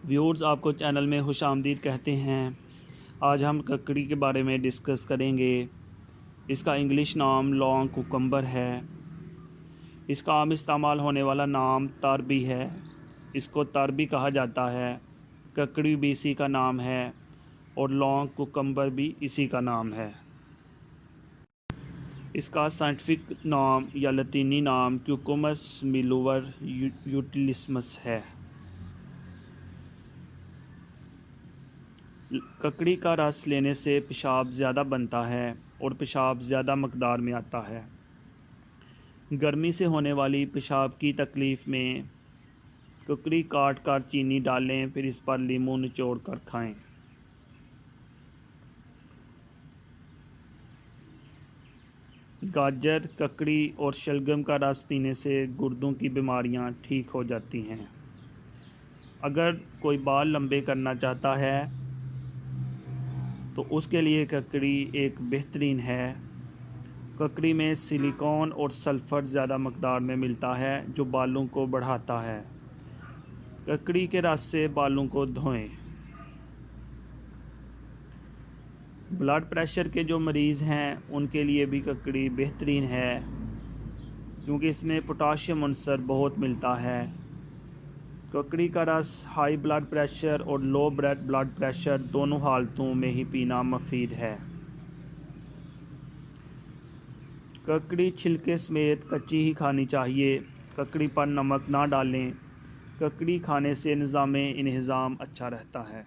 Viewers, आपको channel में खुशामदीद कहते हैं। आज हम ककड़ी के बारे में डिस्कस करेंगे। इसका इंग्लिश नाम लॉन्ग कुकम्बर है। इसका आम इस्तेमाल होने वाला नाम तारबी है। इसको तारबी कहा जाता है। ककड़ी भी इसी का नाम है और लॉन्ग कुकम्बर भी इसी का नाम है। इसका साइंटिफिक नाम या लतीनी नाम क्यूकुमस मिलूवर यूटिलिस्मस है। ककड़ी का रस लेने से पेशाब ज़्यादा बनता है और पेशाब ज़्यादा मकदार में आता है। गर्मी से होने वाली पेशाब की तकलीफ़ में ककड़ी काट कर चीनी डालें, फिर इस पर नींबू निचोड़ कर खाएं। गाजर, ककड़ी और शलगम का रस पीने से गुर्दों की बीमारियां ठीक हो जाती हैं। अगर कोई बाल लंबे करना चाहता है तो उसके लिए ककड़ी एक बेहतरीन है। ककड़ी में सिलिकॉन और सल्फ़र ज़्यादा मकदार में मिलता है जो बालों को बढ़ाता है। ककड़ी के रस से बालों को धोएं। ब्लड प्रेशर के जो मरीज़ हैं उनके लिए भी ककड़ी बेहतरीन है क्योंकि इसमें पोटाशियम अंसर बहुत मिलता है। ककड़ी का रस हाई ब्लड प्रेशर और लो ब्लड प्रेशर दोनों हालतों में ही पीना मुफीद है। ककड़ी छिलके समेत कच्ची ही खानी चाहिए। ककड़ी पर नमक ना डालें। ककड़ी खाने से निज़ाम-ए-इंहिज़ाम अच्छा रहता है।